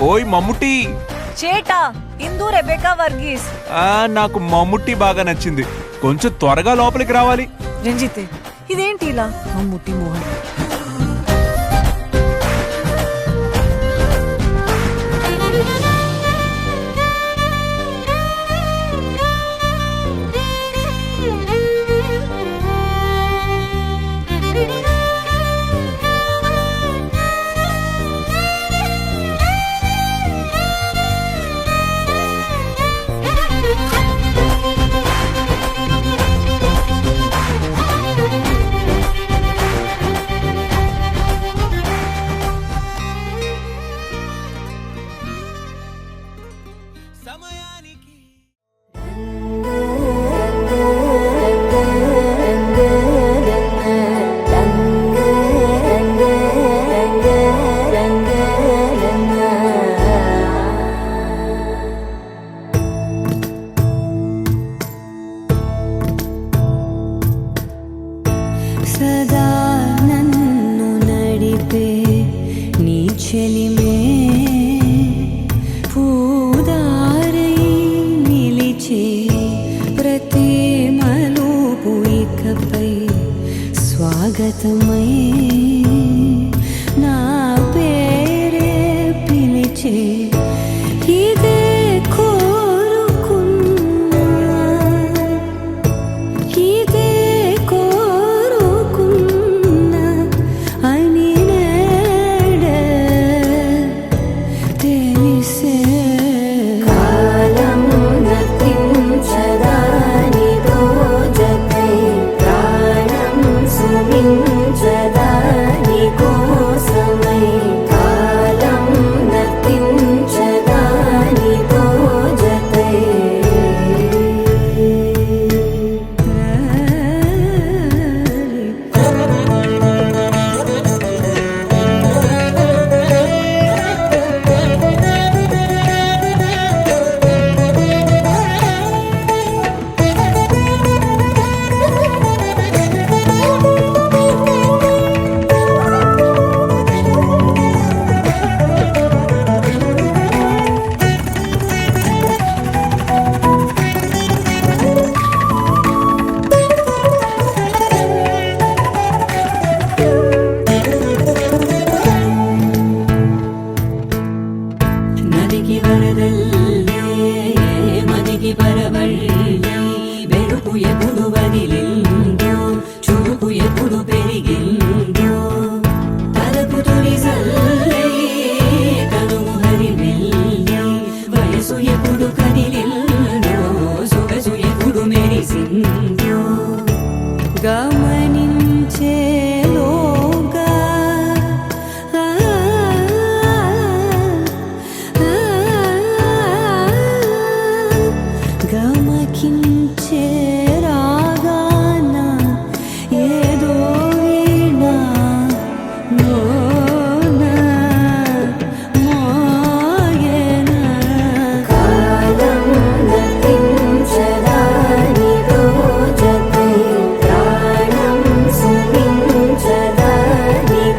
ఓయ్ మమ్ముట్టి. చేటా ఇందు రెబెకా వర్గీస్. నాకు మమ్ముట్టి బాగా నచ్చింది. కొంచెం త్వరగా లోపలికి రావాలి. రంజిత్ ఇదేంటి ఇలా? మమ్ముట్టి మోహన్. సదా నన్ను నడిపే నీ చెలిమే పూదారై నిలిచే ప్రతి మలుపు ఇకపై స్వాగతమై నా పేరే పిలిచే ఇదే కోరుకున్నా ఇదే కోరుకున్నా అని నేడే తెలిసే కాలం నతించదానిదో జతై ప్రాణం సుమించదాని కోసమై కాలం నతించదానిదో జతై నదికి వరదల్లే మదికి పరవళ్ళే వెలుపు ఎప్పుడు వదిలిందో చురుకు ఎప్పుడు పెరిగిందో తలపు తొలి సల్లే కనుము హరిమెల్లే వయసు ఎప్పుడు కదిలిందో సొగసు ఎప్పుడు మెరిసిందో గమనించేలోగా గమకించే రాగాన ఏదో వీణా మోనా మోయేనా కాలం నతించదానిదో జతై ప్రాణం సుమించదాని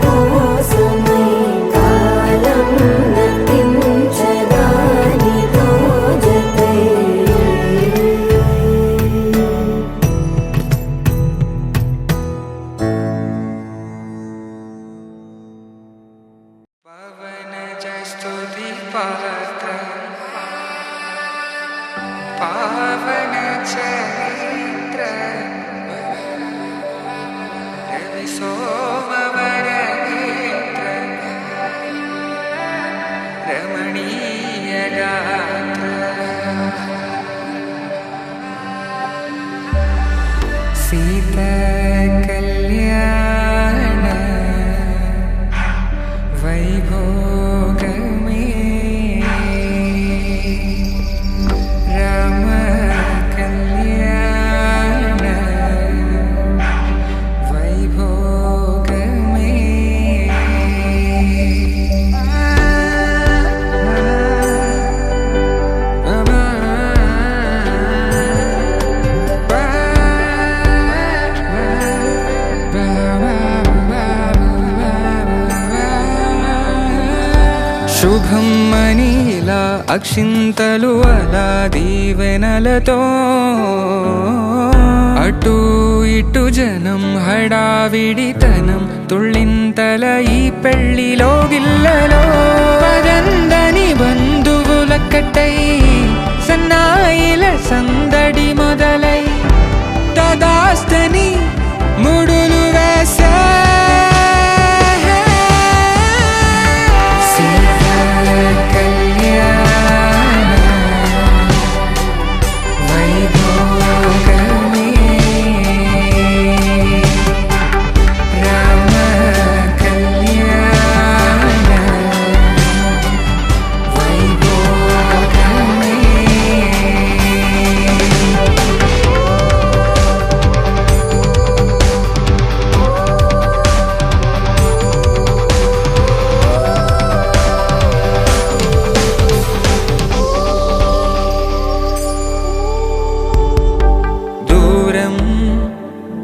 కోసమై కాలం నతించదానిదో జతై పవనజస్తుతి పాత్ర పావన చరిత్ర రవి సోమవర నేత్ర రమణీయ గాత్ర సీత కళ్యాణ వైభోగమే రామ కళ్యాణ వైభోగమే శుభం అని ఇలా అక్షింతలు అలా దీవెనలతో అటు ఇటు జనం హడావిడితనం తుళ్ళింతల ఈ పెళ్లిలో గిల్లలో పదందని బంధువులక్కటై సన్నాయిల సందడి మొదలై తదాస్తని ముడులు వేసే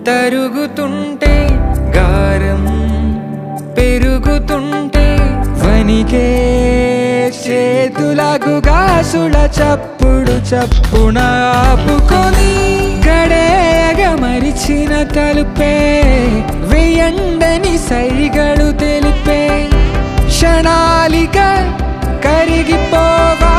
తరుగుతుంటే గారం పెరుగుతుంటే వనికే చేతులకు గాసుల చప్పుడు చప్పున ఆపుకొని గడేగ మరిచిన తలుపే వేయండని సైగలు తెలిపే క్షణాలిక కరిగిపోవా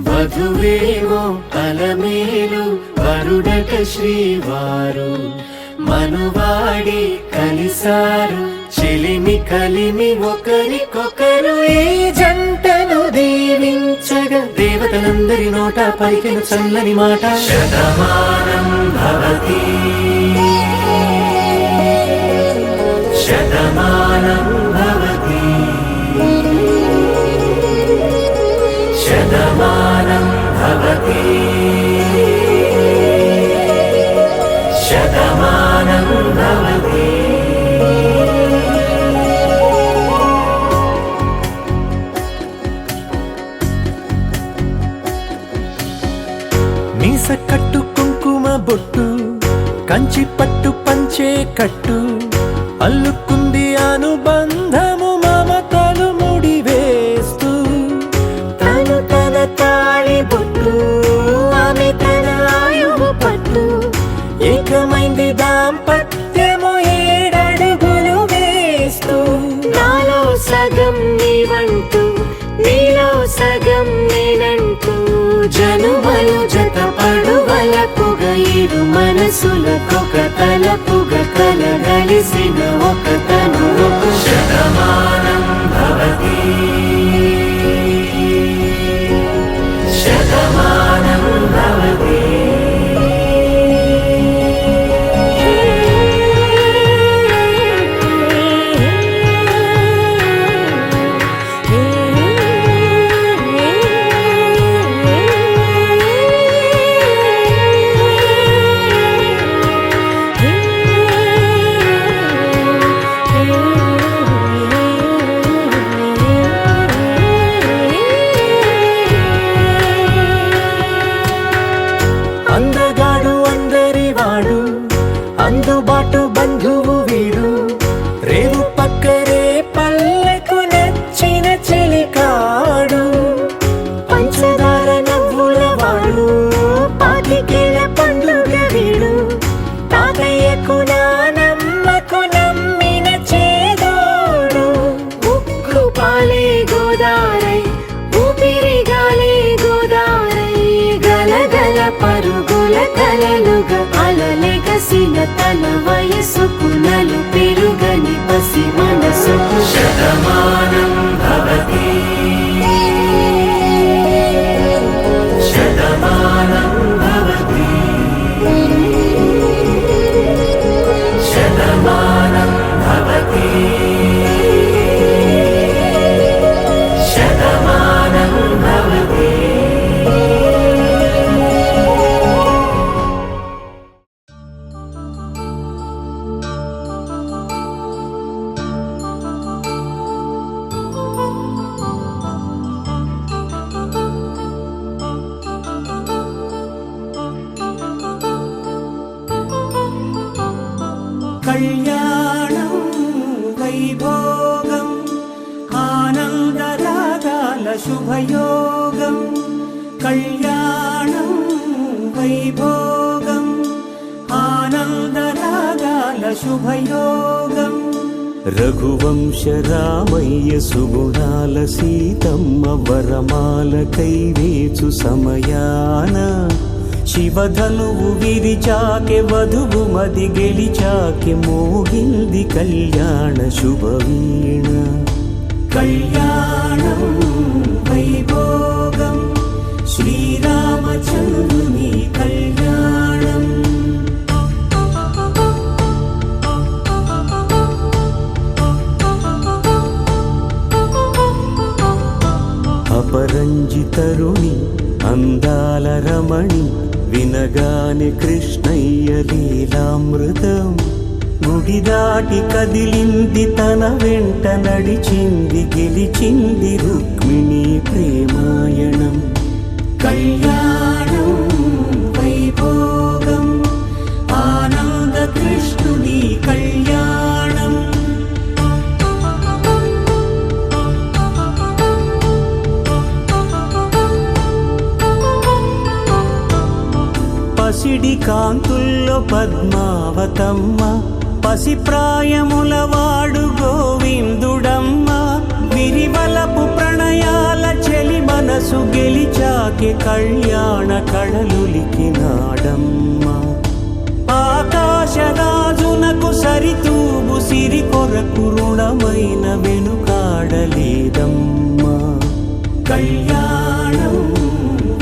వధువేమో అలమేలు వరుడట శ్రీవారు మనువాడి కలిసారు చెలిమి కలిమి ఒకరికొకరు ఈ జంటను దీవించగా దేవతలందరి నోట పలికిన చల్లని మాట శతమానం భవతి శతమానం భవతి శతమానం భవతి శతమానం భవతి మీస కట్టు కుంకుమ బొట్టు కంచి పట్టు పంచే కట్టు అల్లుకుంది అనుబంధము మమతలు ముడివేస్తూ తను తన తాళి బొట్టు ఆమె తన ఆయువు పట్టు ఏకమైంది దాంపత్యము 7 అడుగులు వేస్తూ నాలో సగం నీవంటూ నీలో సగం నేనంటూ జనుమలు జతపడు వలపుగ ఇరు మనసులకొక తలపుగ కలగలిసిన ఒక తను ఒక శతమానం భవతి శతమానం భవతి అందగాడు అందరివాడు అందుబాటు బంధువు వీడు రేవు పక్కరే పల్లెకు నచ్చిన చెలికాడు పంచదార నవ్వుల వాడు పాతికేల పండుగ వీడు తాతయ్యకు నానమ్మకు నమ్మిన కలలుగా అలలెగసిన తన వయసుకు నలు పెరుగని పసి మనసుకు శతమానం భవతి శతమానం భవతి శతమానం భవతి శతమానం భవతి. కళ్యాణం వైభోగం ఆనందరాగాల శుభయోగం కళ్యాణం వైభోగం ఆనందరాగాల శుభయోగం రఘువంశ రామయ్య సుగుణాల సీతమ్మ వరమాల కైవేచు సమయాన శివధనువు విరిచాకె వధువు మది గెలిచాకె మోగింది కళ్యాణ శుభవీణ కళ్యాణం వైభోగం శ్రీరామచంద్రుని కళ్యాణం. అపరంజితరుణి అందాల రమణి వినగానే కృష్ణయ్య లీలామృతం గుడి దాటి కదిలింది తన వెంట నడిచింది గెలిచింది రుక్మిణి ప్రేమాయణం కళ్యాణం వైభోగం ఆనంద కృష్ణుని కళ్యాణం. పసిడి కాంతుల్లో పద్మావతమ్మ పసిప్రాయముల వాడు గోవిందుడమ్మ విరివలపు ప్రణయాల చెలి మనసు గెలిచాకె కళ్యాణ కళలులికినాడమ్మ ఆకాశరాజునకు సరితూగు సిరి కొరకు రుణమైన వెనుకాడలేదమ్మ కళ్యాణం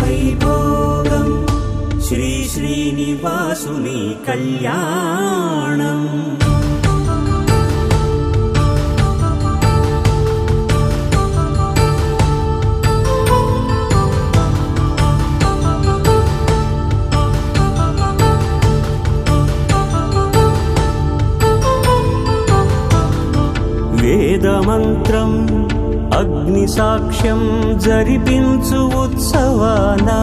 వైభోగం శ్రీ శ్రీనివాసుని కళ్యాణం. వేదమంత్రం అగ్ని సాక్ష్యం జరిపించు ఉత్సవానా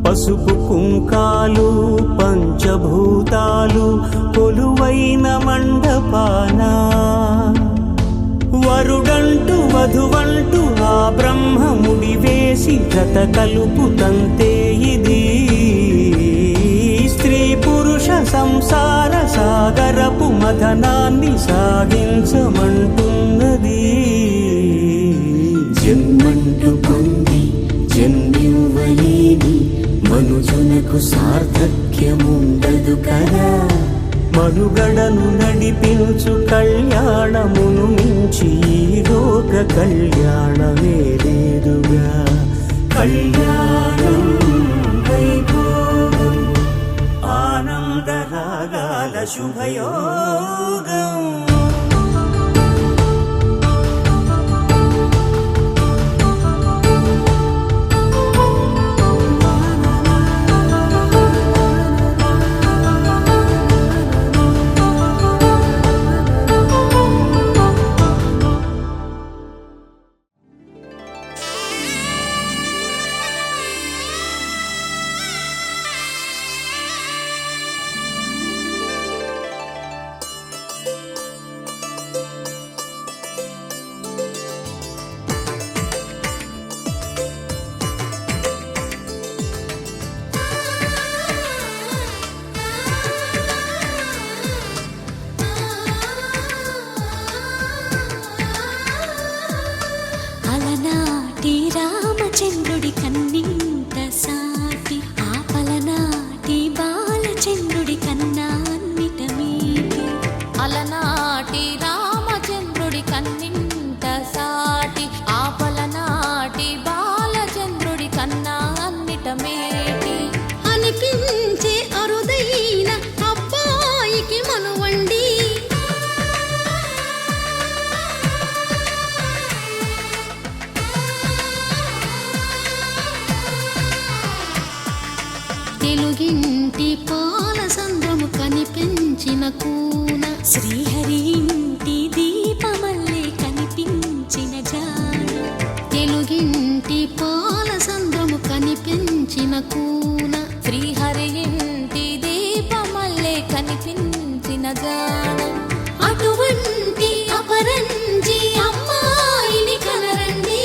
పసుపు కుంకాలు పంచభూతాలు కొలువైన మండపాన వరుడంటూ వధువంటూ ఆ బ్రహ్మముడి వేసి జత కలుపుతంతే ఇది స్త్రీ పురుష సంసార సాగరపు మథనాన్ని సాగించమంటున్నది జన్మంటూ పొంది జన్మివ్వలేని మనుజునకు సార్థక్యముండదు కదా మనుగడను నడిపించు కళ్యాణమును మించి ఈ లోక కళ్యాణమే లేదుగా కళ్యాణం వైభోగం ఆనందరాగాల శుభయోగం. కూన శ్రీహరి ఇంటి దీపమల్లే కనిపించిన జాన తెలుగింటి పాల సంద్రము కనిపించిన కూన శ్రీహరి ఇంటి దీపమల్లే కనిపించిన జాన అటువంటి అపరంజి అమ్మాయిని కనరండి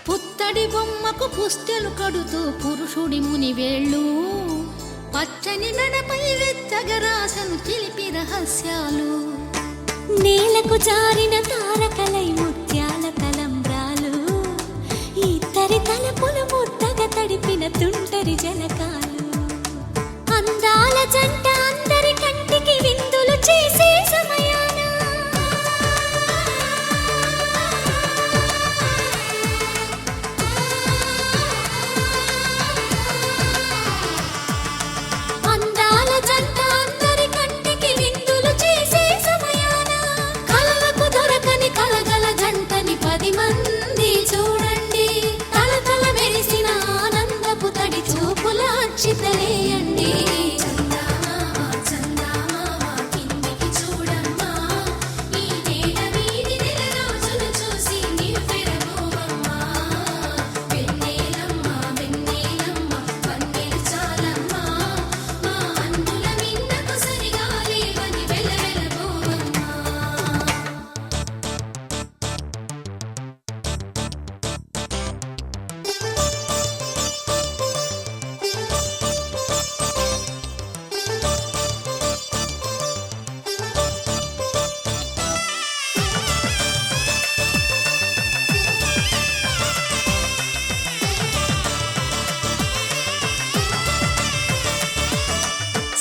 పుత్తడి బొమ్మకు పుస్తెలు కడుతూ పురుషుడి ముని వేళ్ళు పచ్చని నడపై వెచ్చగరాసను చిలిపి రహస్యాలు నేలకు జారిన తారకలై ముత్యాల తలంబ్రాలు ఇద్దరి తలపులు ముద్దగా తడిపిన తుంటరి జలకాలు అందాల జంట అందరి కంటికి విందులు చేసే సమయాన అందాల జంట అందరి కంటికి విందులు చేసే సమయాన కలలకు దొరకని కలగల జంటని 10 మంది చూడండి తలతల మెరిసిన ఆనందపు తడి చూపుల అక్షితలేయండి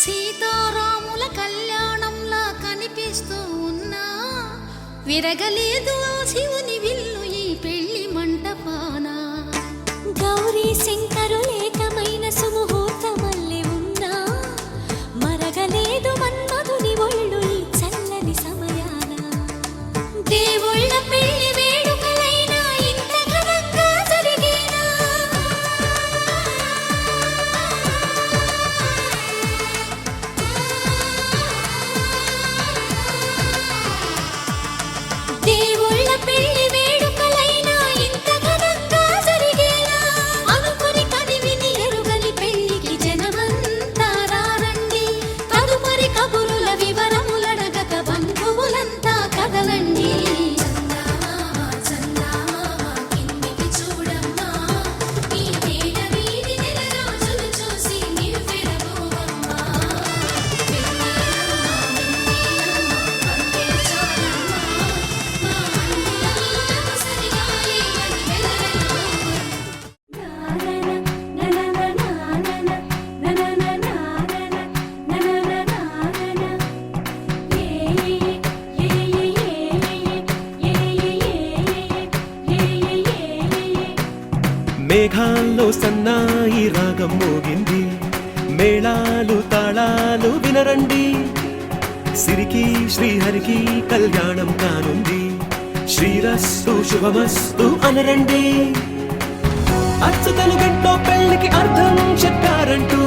సీతారాముల కళ్యాణంలా కనిపిస్తూ ఉన్నా విరగలేదు ఆ శివుని విల్లు ఈ పెళ్లి మంటపాన గౌరీ శంకరులేకమైన సుముహూర్తమల్లె ఉన్నా మరగలేదు మన్మధుని ఒళ్ళు ఈ చల్లని సమయాన దేవుళ్ళ పెళ్లి వేడుకలైనా ఇంత ఘనంగా జరిగేనా దేవుళ్ళ పెళ్లి వేడుకలైనా ఇంత ఘనంగా జరిగేలా అనుకుని కనివిని ఎరుగని పెళ్లికి జనమంతా రారండి తదుపరి కబురుల వివరములడగక బంధువులంతా కదలండి కిందికి చూడమ్మా ఈ వేళ వీధి నెల రోజులు చూసి నివ్వెరపోవమ్మా మేఘాల్లో సన్నాయి రాగం మోగింది మేళాలు తాళాలు వినరండి సిరికి శ్రీహరికి కళ్యాణం కానుంది శ్రీరస్తు శుభమస్తు అనరండి అచ్చతలు గంటో పెళ్లికి అర్థం చెప్పారంటూ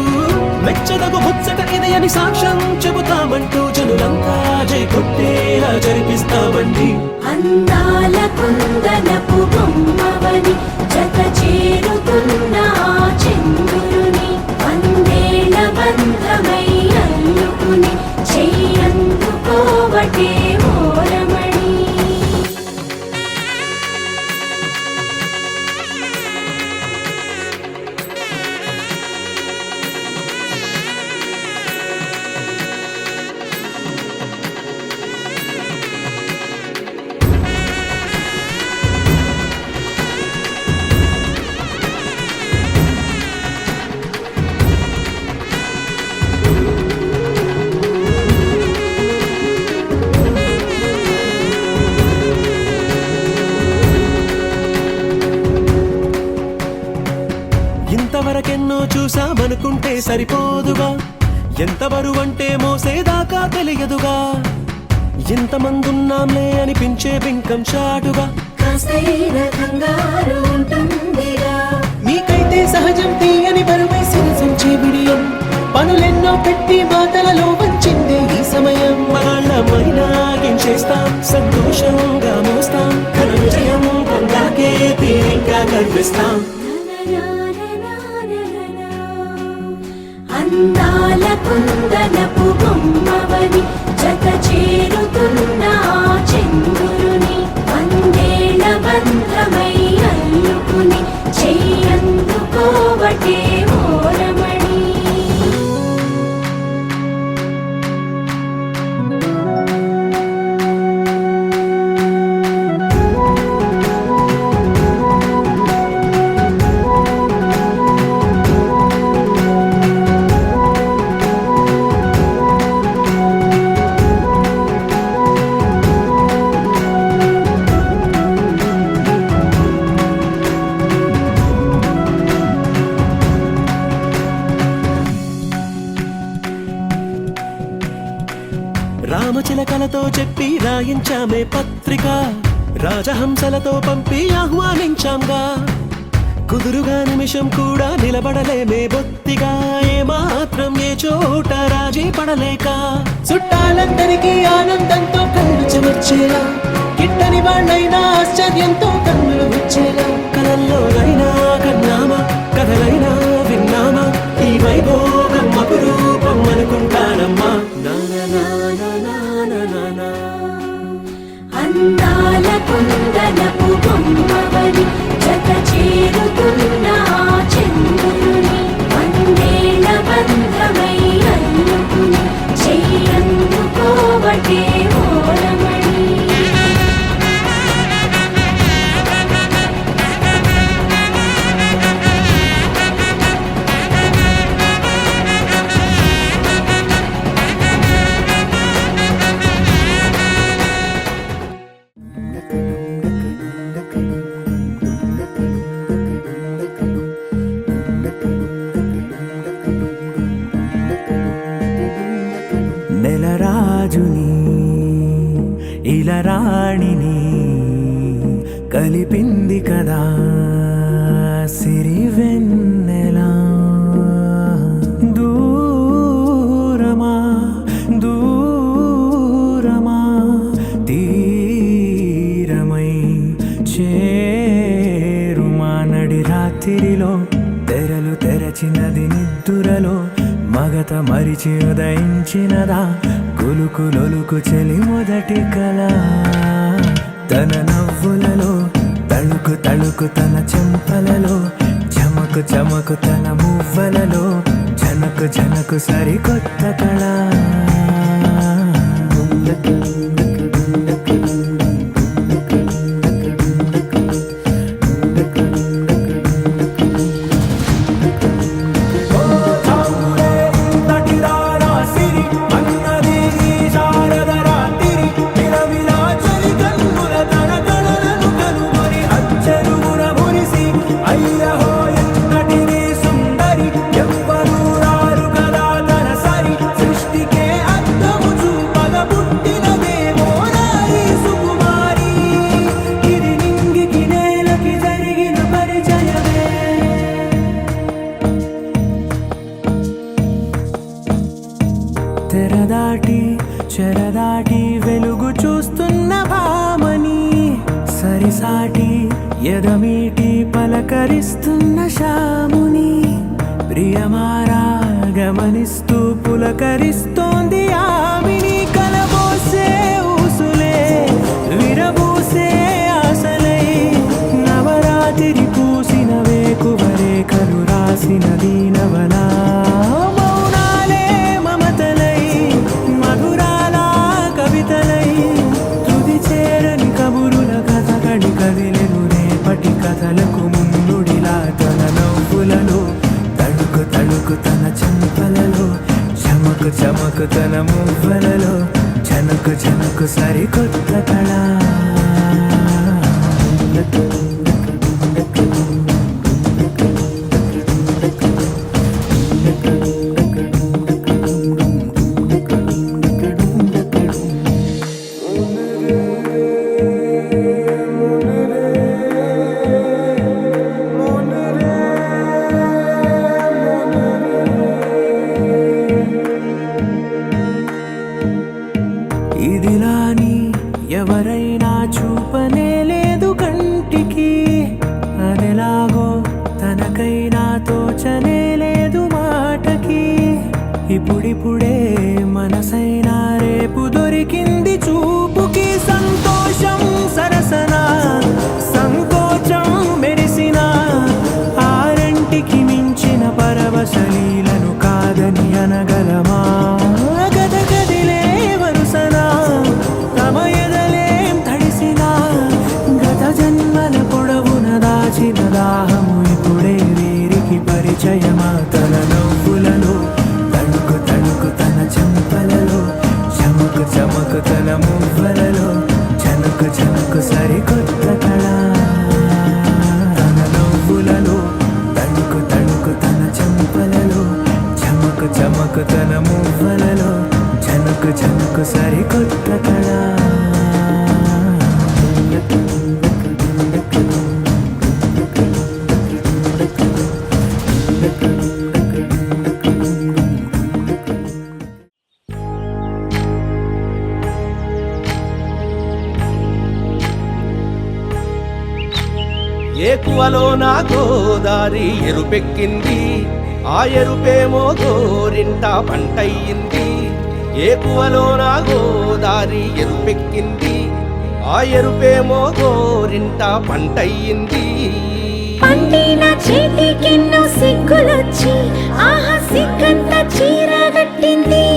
మెచ్చదగు ముచ్చట ఇది అని సాక్ష్యం చెబుతామంటూ జనులంతా జై కొట్టేలా జరిపిస్తామండి అందాల కుందనపు బొమ్మవని జత చేరుతున్న ఆ చంద్రుని వందేళ్ల బంధమై అల్లుకుని చెయ్యి అనుకుంటే సరిపోదుగా, ఎంత బరువంటే మోసేదాకా తెలియదుగా, ఇంతమందున్నాంలే అనిపించే బింకం చాటుగా. కాస్తైన కంగారు ఉంటుందిగా, నీకైతే సహజం తీయని బరువై సిరసించే బిడియం, పనులెన్నో పెట్టి మాటలలో వంచిందే ఈ సమయం. వాళ్ళమైనా ఏం చేస్తాం, సంతోషంగా మోస్తాం, ఘన విజయం పొందాకే తీరిగ్గా కనిపిస్తాం. అందాల కుందనపు బొమ్మవని జత చేరుతున్న ఆ చంద్రుని, వందేళ్ల బంధమై అల్లుకుని చెయ్యందుకోవటే ఓరమణి. రామచిలకలతో చెప్పి రాయించామే పత్రిక, రాజహంసలతో పంపి ఆహ్వానించాంగా, కుదురుగా నిమిషం కూడా నిలబడలేమే బొత్తిగా, ఏమాత్రం ఏ చోట రాజీ పడలేక, చుట్టాలందరికీ ఆనందంతో కళ్ళు చెమర్చేలా, గిట్టని వాళ్ళైనా ఆశ్చర్యంతో కన్నులు వచ్చేలా, కలల్లోనైనా కన్నామా, కథలైనా విన్నామా, ఈ వైభోగం అపురూపం అనుకుంటానమ్మా. అందాల కుందనపు బొమ్మవని జత చేరుతున్న ఆ చంద్రుని, వందేళ్ల బంధమై అల్లుకుని చెయ్యందుకోవటే ఓరమణి. నెలరాజుని ఇలరాణిని కలిపింది కదా సిరివెన్నెలా, దూరమా దూరమా తీరమై చేరుమా, నడి రాత్రిలో తెరలు తెరచినది నిద్దురలో, మగత మరిచి ఉదయించినదా కులుకు లొలుకు చెలి మొదటి కళ. తన నవ్వులలో తళుకు తళుకు తన చెంపలలో, చమకు చమకు తన మువ్వలలో, జనకు జనకు సరికొత్త కళ. తెరదాటి చెరదాటి వెలుగు చూస్తున్న భామని, సరిసాటి ఎదమీటి పలకరిస్తున్న శాముని, ప్రియమారా గమనిస్తూ పులకరిస్తోంది ఆమిని, కలబోసే ఊసులే విరబూసే ఆశలై, నవరాత్రి పూసిన వేకువరేఖలు రాసిన దీనవలా, మౌనాలే మమతలై మధురాల కవితలై, తుది చేరని కబురుల కథ కడి కదిలెను రేపటి కథలకు ముందుడిలా, తన నవ్వులలో తళుకు తళుకు తన చెంపలలో, చమకు చమకు తన మువ్వలలో, జనకు జనకు సరికొత్త కళ. ఎవరైనా చూపనే లేదు కంటికి, అదెలాగో తనకైనా తోచనే లేదు మాటకి. ఇప్పుడిప్పుడే మనసైనా రేపు దొరికింది చూపుకి. సంతోషం సరసన సంకోచం మెరిసిన ఆరంటికి మించిన పరవశలీలను కాదని అనగలమా? గద గదిలే వరుసన తమ ఎదలేం తడిసిన గత జన్మల పొడవున దాచిన దాహము ఇప్పుడే వీరికి పరిచయమా? తన నవ్వులలో తణుకు తణుకు తన చెంపలలో చమకు చమకు తన మువ్వలలో చనుకు చనుకు సరికొత్త కళ. తన నవ్వులలో తణుకు తణుకు తన చెంపలలో చమకు చమకు తన మువ్వలలో చనుకు చనుకు సరికొత్త కళ. ఏకువలో నా గోదారి ఎరుపెక్కింది, ఆ ఎరుపేమో గోరింట పంటయ్యింది. ఏకువలో నా గోదారి ఎరుపెక్కింది, ఆ ఎరుపేమో గోరింట పంటయ్యింది. పండిన చేతికెన్నో సిగ్గులొచ్చి ఆహా సిగ్గంత చీర కట్టింది.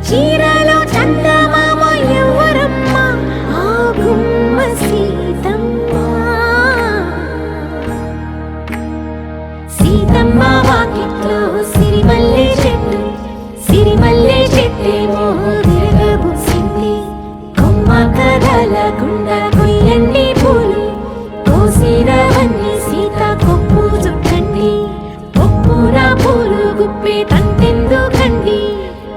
చీరలో చందమామ ఎవరమ్మ? ఆ గుమ్మ సీతమ్మ. సీతమ్మ వాకిట్లో సిరిమల్లె చెట్టు, సిరిమల్లె చెట్టేమో విరగబూసింది. కొమ్మ కదలకుండా కొయ్యండి పూలు, కోసిరవన్నీ సీత కొప్పు చుట్టండి. కొప్పున పూలు గుప్పే తంతెందుకండి?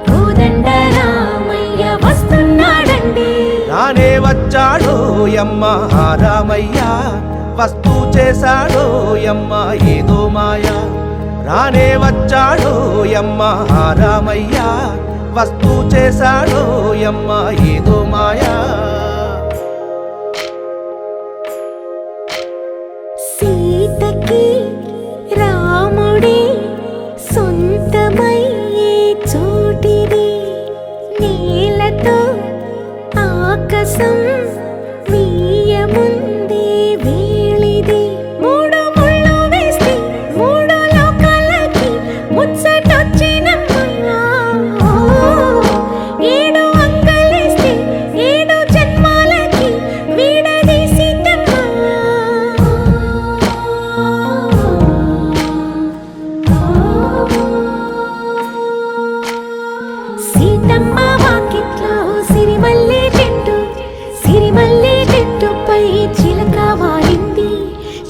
కోదండ రామయ్య వస్తున్నాడండి. రానే వచ్చాడో యమ్మ ఆ రామయ్య, వస్తూ చేశాడో యమ్మ ఏదో మాయా. రానే వచ్చాడో యమ్మ ఆ రామయ్య, వస్తూ చేశాడో యమ్మ ఏదో మాయా. సీతకి రాముడే సొంతమయ్యే చోటిది. నేలతో ఆకాశం వీయముందే వేళిది. మూడు ముళ్ళు వేస్తే మూడు లోకాలకి ముచ్చటొచ్చినమ్మా. ఏడు అంగలేస్తే ఏడు జన్మాలకి వీడదీసిద్దమ్మా. సీతమ్మ వాకిట్లో సిరిమల్లె చెట్టు, సిరిమల్లె చెట్టుపై చిలక వాలింది.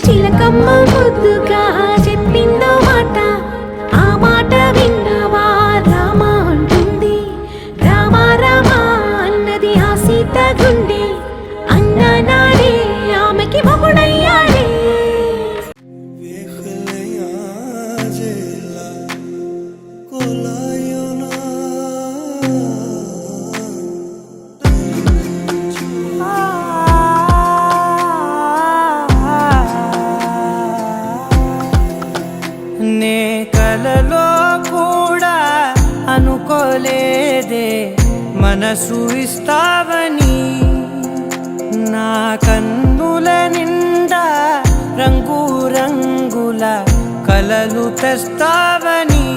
చిలకమ్మ ముద్దుగా చెప్పిందో మాట, ఆ మాట విన్నవా రామ అంటుంది. రామ రామ అన్నది ఆ సీత గుండె, అన్న నాడే ఆమెకి మొగుడయ్యాడే. నే కలలో కూడా అనుకోలేదే మనసు ఇస్తావని. నా కన్నుల నిండా రంగు రంగుల కలలు తెస్తావని.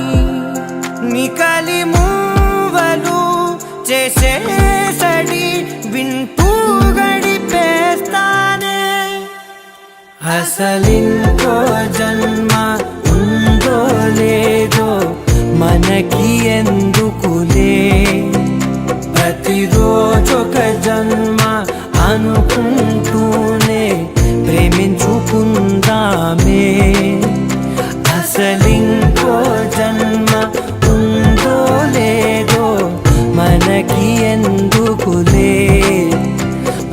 నికలి మూవలు చేసేసడి వింటూ గడిపేస్తానే. అసలింకో జన్మ ఉందో లేదో మనకి ఎందుకులే, ప్రతిరోజొక జన్మ అనుకుంటూనే ప్రేమించుకుందామే. అసలింకో జన్మ ఉందో లేదో మనకి ఎందుకులే,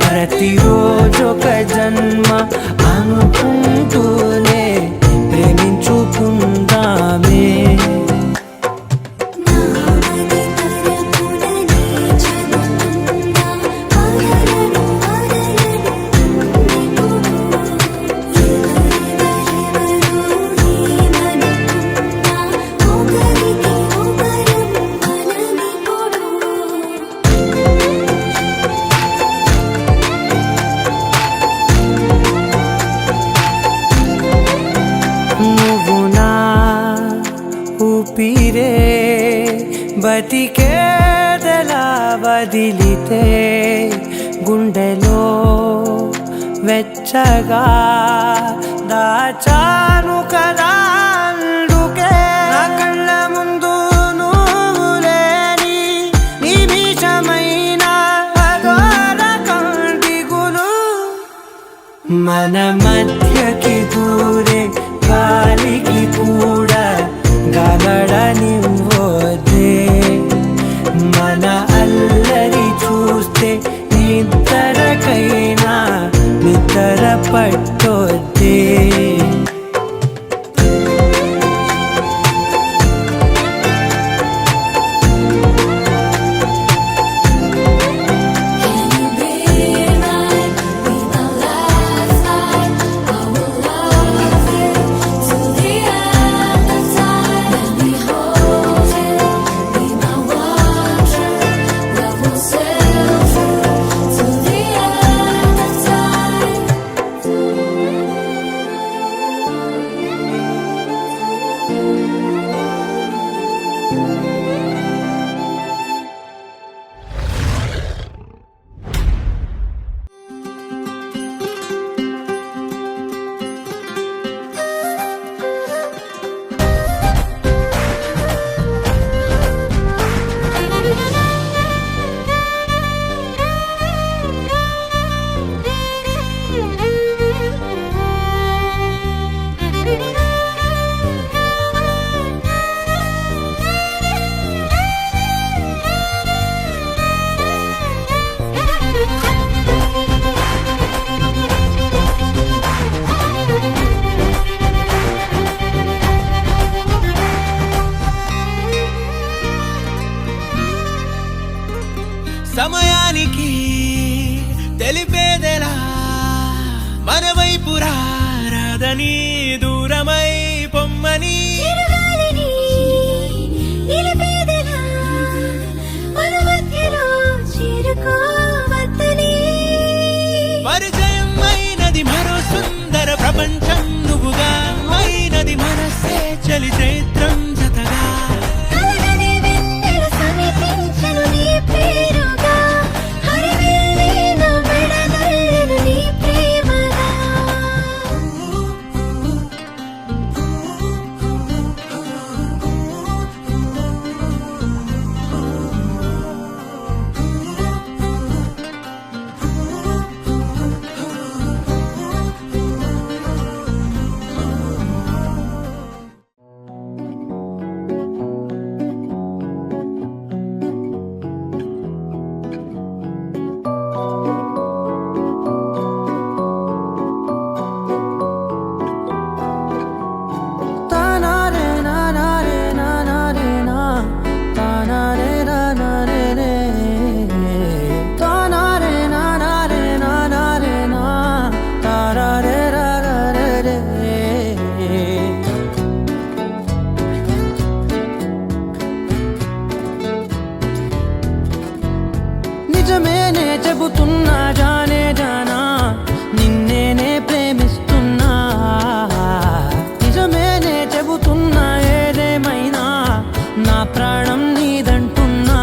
ప్రతిరోజొక జన్మ అనుకుంటూనే ప్రేమించుకుందామే. నామది తరపున నీ చదువుతుందా, బతికేదెలా వదిలితే గుండెలో వెచ్చగా దాచాను కదా అందుకే నా కళ్ళ ముందు నువ్వు లేని నిమిషమైన అఘోర కంటిగులు మన మధ్యకి దూరే గాలికి కూడా గలడనివ్వదే మన అల్లరి చూస్తే నిద్రకైనా నిద్ర పట్టొద్దే సమయానికి తెలిపేదెలా మన వైపు రాదని దూరమై పొమ్మని పరిచయం అయినది మరో సుందర ప్రపంచం నువ్వుగా అయినది మనసే చలి చైత్రం జతగా నిజమేనే చెబుతున్నా జానే జానా నిన్నేనే ప్రేమిస్తున్నా నిజమేనే చెబుతున్నా ఏదేమైనా నా ప్రాణం నీదంటున్నా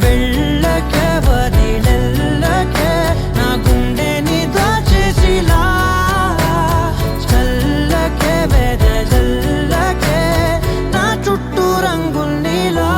వెళ్ళకే వదిలెల్లకే నా గుండెని దాచేసిలా చల్లకే వెదజల్లకే నా చుట్టూ రంగుల్నిలా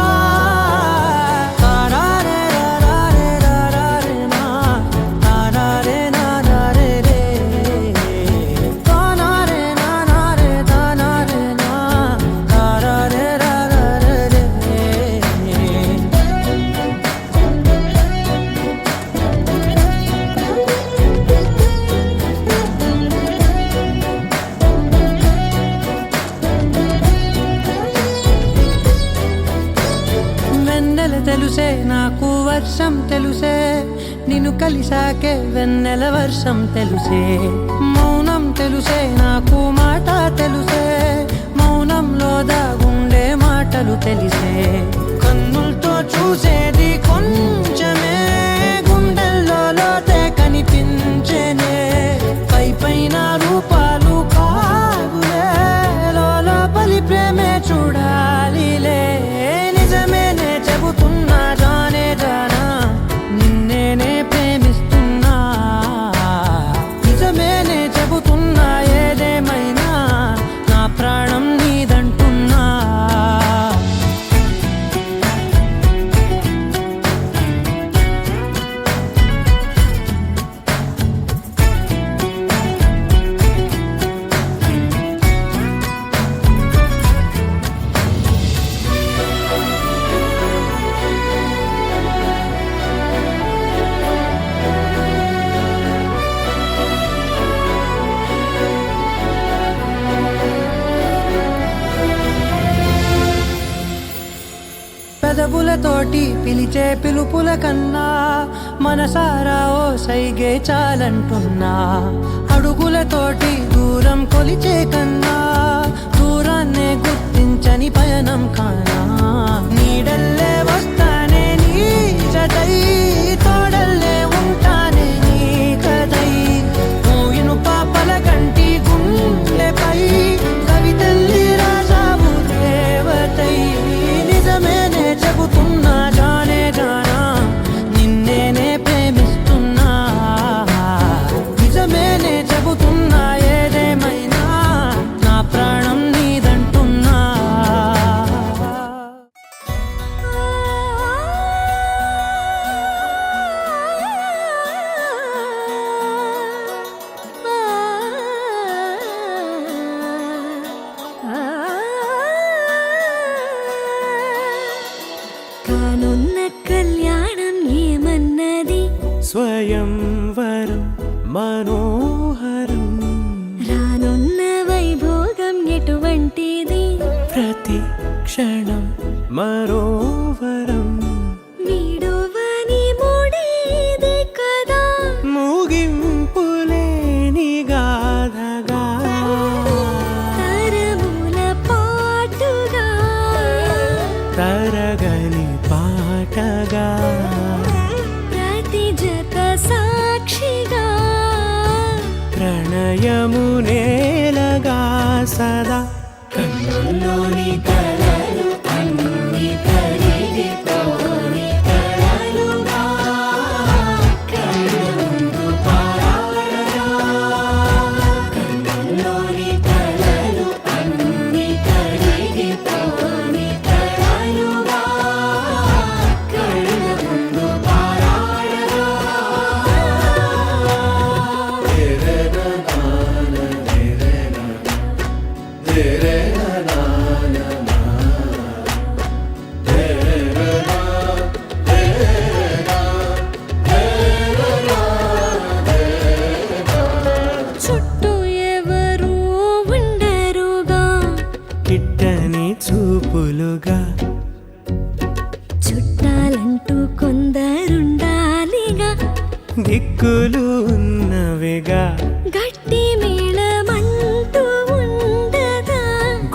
తెలుసే నాకు వర్షం తెలుసే నిన్ను కలిసాకే వెన్నెల వర్షం తెలుసే మౌనం తెలుసే నాకు మాట తెలుసే మౌనంలో దాగుండే మాటలు తెలిసే కన్నులతో చూసేది కొంచెమే గుండెల్లో లోతే కనిపించేనే పై పైన రూపాలు కాదులే లోపలి ప్రేమే చూడాలిలే పెదవులతోటి పిలిచే పిలుపుల కన్నా మనసారా ఓ సైగే చాలంటున్నా అడుగులతోటి దూరం కొలిచే కన్నా దూరాన్నే గుర్తించని పయనం కానా నీడల్లే వస్తానే నీ జతై తోడల్లే ఉంటానే నీ కదై మోయిను పాపల కంటి గుండెపై కవితల్లి రాజావు దేవతై నిజమేనే చెబుతున్నా జానే జానా నిన్నేనే ప్రేమిస్తున్నా నిజమేనే చెబుతున్నా ఏదేమైనా నా ప్రాణం నీదంటున్నా కానున్న కళ్యాణం ఏమన్నది స్వయంవరం మనోహరం రానున్న వైభోగం ఎటువంటిది ప్రతి క్షణం మరోవరం వీడువని మూడేది కదా ముగింపులేని గాథగా తరముల పాటుగా తరగని పాటగా ప్రతి జత సాక్షిగా ప్రణయము నేలగా సదా కన్నుల్లోని కలలు అన్ని కరిగిపోని కలలుగా కళ్ళ ముందు పారాడగా కన్నుల్లోని కలలు అన్ని కరిగిపోని కలలుగా కళ్ళ ముందు పారాడగా చుట్టూ ఎవరు ఉండరుగా కిట్టని చూపులుగా చుట్టాలంటూ కొందరుండాలిగా దిక్కులు ఉన్నవిగా గట్టి మేళమంటూ ఉండదా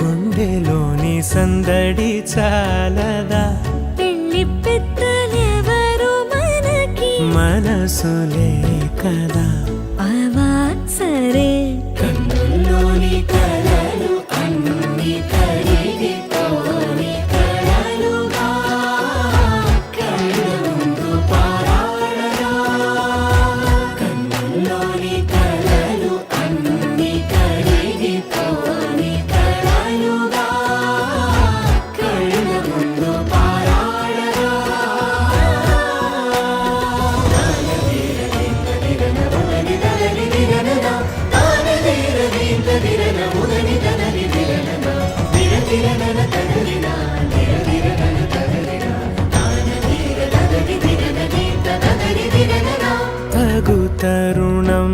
గుండెలోని సందడి చాలదా పెళ్లి పెద్దలెవరు మనకి మనసులే కదా అవా సరే కన్నుల్లోని కలలు అన్ని కరిగిపోని కలలుగా కళ్ళ ముందు పారాడగా కన్నుల్లోని కలలు అన్ని కరిగిపోని కలలుగా కళ్ళ ముందు పారాడగా తగు తరుణం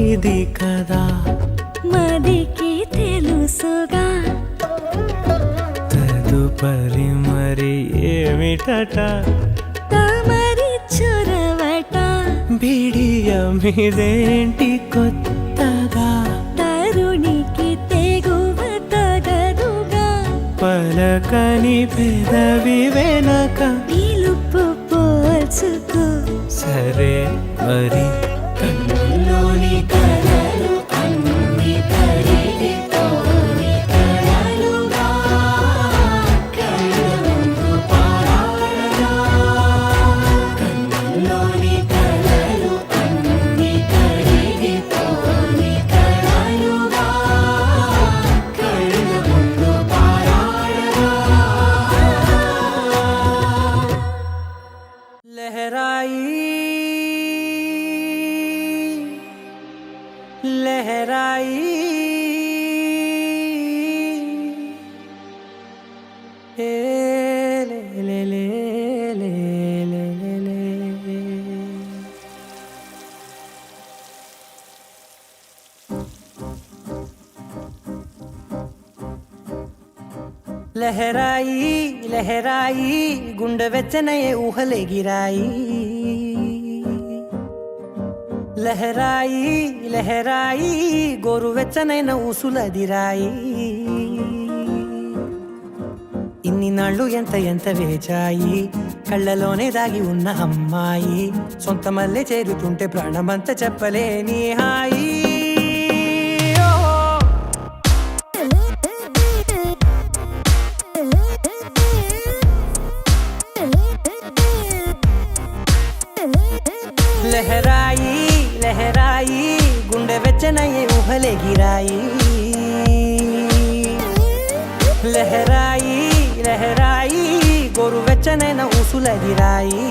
ఇది కదా మదికి తెలుసుగా తదుపరి మరి ఏమిటట తమరి చొరవట బిడియమిదేంటి కొత్తగా తరుణికి తెగువ తగదుగా పలకని పెదవి వెనక పిలుపు పోల్చుకో సరే మరి కన్నుల్లోని కలలు అన్ని కరిగిపోని కలలుగా కళ్ళ ముందు పారాడగా కన్నుల్లోని కలలు అన్ని కరిగిపోని కలలుగా కళ్ళ ముందు పారాడగా లహరాయి లహరాయి లహరాయి గుండె వెచ్చనయే ఊహలెగిరాయి లహరాయి లహరాయి గోరు వెచ్చనైన ఊసులదిరాయి ఇన్ని నాళ్ళు ఎంత ఎంత వేచాయి కళ్ళలోనే దాగి ఉన్న అమ్మాయి సొంత మల్లె చేరుతుంటే ప్రాణమంత చెప్పలేని హాయి లహరాయి లహరాయి గుండె వెచ్చనయ్యే ఊహలెగిరాయి లహరాయి లహరాయి గోరు వెచ్చనైన ఊసులదిరాయి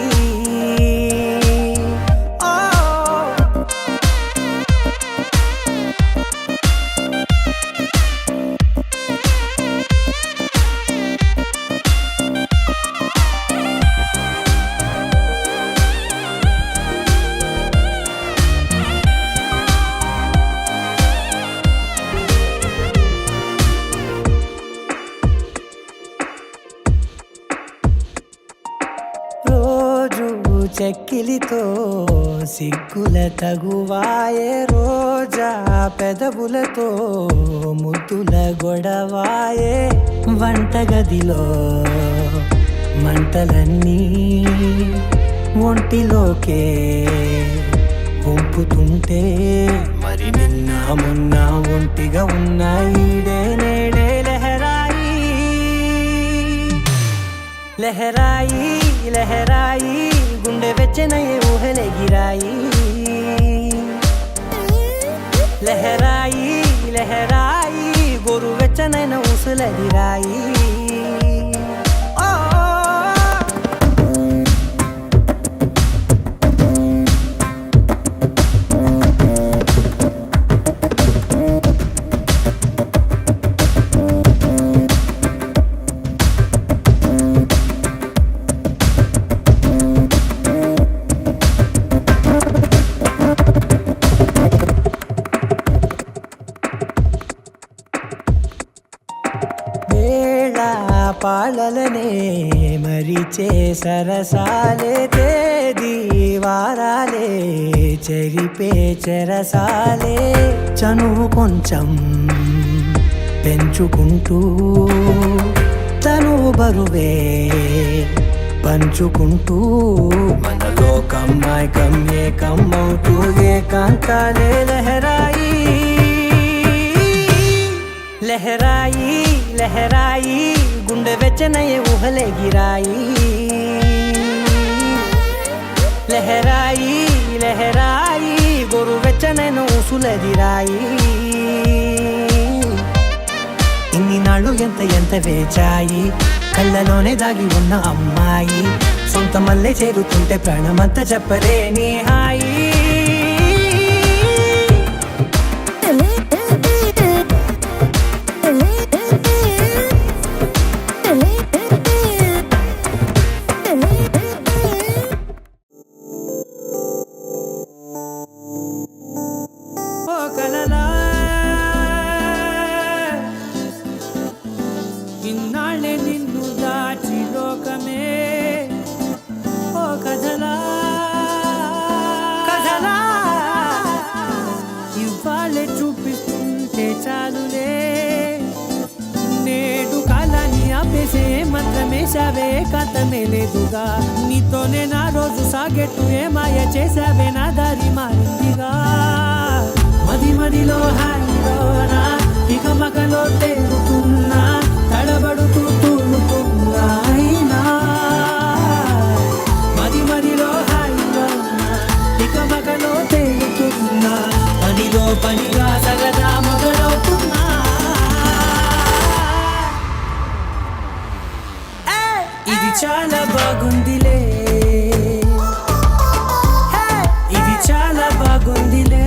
చెక్కిలితో సిగ్గుల తగువాయే రోజా పెదవులతో ముద్దుల గొడవాయే వంటగదిలో మంటలన్నీ ఒంటిలోకే వంపుతుంటే మరి నిన్న మొన్న ఒంటిగా ఉన్నాయి నేడే లహరాయి లహరాయి లహరాయి గుండె వెచ్చనయ్యే ఊహలెగిరాయి లహరాయి లహరాయి గోరు వెచ్చనైన ఊసులదిరాయి పాలలనే మరిచే సరసాలే తేదీ వారాలే చెరిపే చెరసాలే చనువు కొంచెం పెంచుకుంటూ తను బరువే పంచుకుంటూ మనలో కమ్మాయి కమ్మే కమ్మవుతూ ఏకాంతాలే లహరాయి లహరాయి లహరాయి గుండె వెచ్చనయ్యే ఊహలెగిరాయి లహరాయి లహరాయి గోరు వెచ్చనైన ఊసులదిరాయి ఇన్ని నాళ్ళు ఎంత ఎంత వేచాయి కళ్ళలోనే దాగి ఉన్న అమ్మాయి సొంత మల్లె చేరుతుంటే ప్రాణమంతా చెప్పలేని హాయి ఇన్నాళ్ళే నిన్ను దాచి లోకమే ఓ కథలా కథలా ఇవాళే చూపిస్తుంటే చాలులే నేడు కాలాన్ని ఆపేసే మంత్రమేశావే కథమే లేదుగా నీతోనే నా రోజు సాగెట్టు ఏ మాయ చేశావే నా దారి మారిందిగా మది మదిలో హాయిలోనా ఇక మగలో తేలుతున్నా తడబడుతూ తూలుతున్నా అయినా మది మదిలో హాయిలోనా ఇక మగలో తేలుతున్నా పనిలో పనిగా సగదా మొదలవుతున్నా ఇది చాలా బాగుందిలే ఇది చాలా బాగుందిలే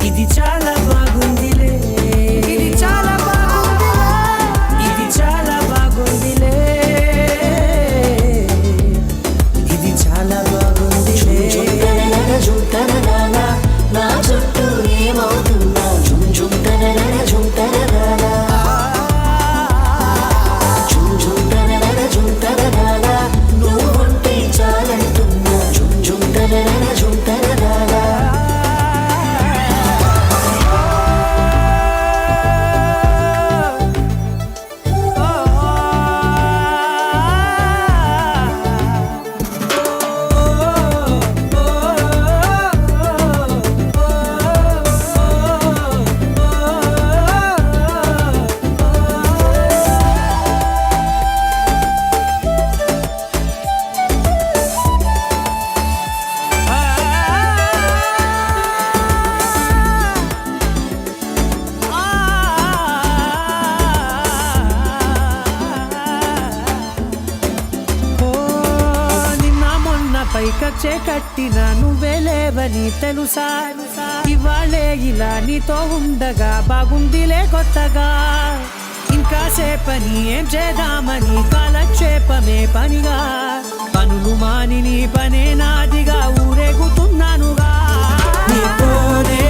ఇది చాలా బాగుందిలే ఇది చాలా బాగుందిలే ఇది పైకచ్చే కట్టిన నువ్వే లేవని తెలుసా ఇవాళే ఇలా నీతో ఉండగా బాగుందిలే కొత్తగా ఇంకా సేపని ఏం చేద్దామని కాలక్షేపమే పనిగా పనులు మాని నీ పనే నాదిగా ఊరేగుతున్నానుగా నీతోనే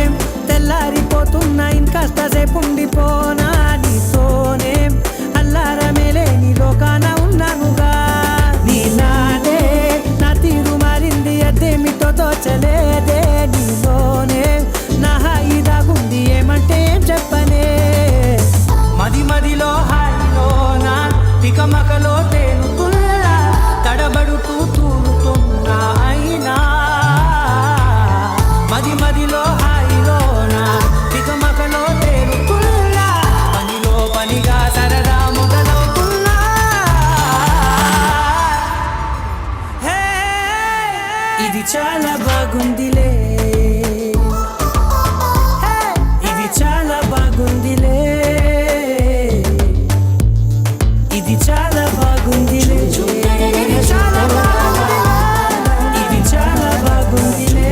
తెల్లారిపోతున్నా ఇంకాస్త సేపు ఉండిపోనా నీతోనే అల్లారమేలే నీ లోకాన ఉన్నానుగా నీలానే నా తీరు మారింది అదేమిటో తోచలేదే నీలోనే నా హాయి దాగుంది ఏమంటే ఏం చెప్పనే మదిలో హాయిలో నా తికమకలో తేలుతున్నా తడబడుతూ తూలుతున్నా అయినా మదిలో హాయిలో నా తికమకలో తేలుతున్నా పనిలో పనిగా సరదా మొదలవుతున్నా హే, ఇది చాలా బాగుందిలే హే, ఇది చాలా బాగుందిలే ఇది చాలా బాగుందిలే ఇది చాలా బాగుందిలే ఇది చాలా బాగుందిలే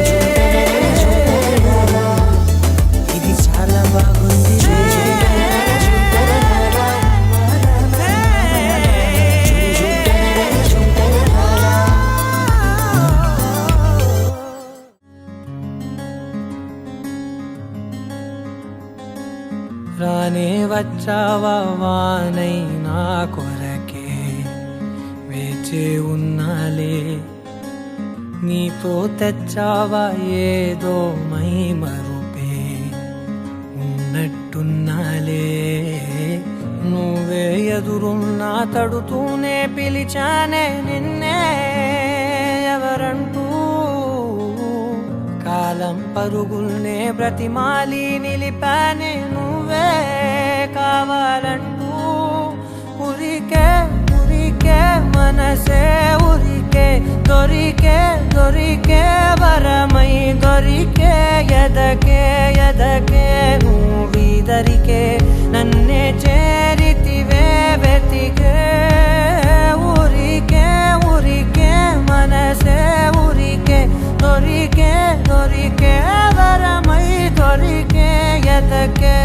ఇది చాలా బాగుందిలే రానే వచ్చావా వానై నా కొరకే వేచే ఉన్నాలే నీతో తెచ్చావా ఏదో మై మరుపే ఉన్నట్టున్నాలే నువ్వే ఎదురున్నా తడుతూనే పిలిచానే నిన్నే ఎవరంటూ కాలం పరుగుల్నే బ్రతిమాలి నిలిపానే నువ్వే కావాలంటూ ఉరికే ఉరికే మనసే ఉరికే దొరికే వరమై దొరికే ఎదకే నువ్వీదరికే నన్నే చేరితివే వెతికే ఉరికే మనసే ఉరికే దొరికే వరమై దొరికే ఎదకే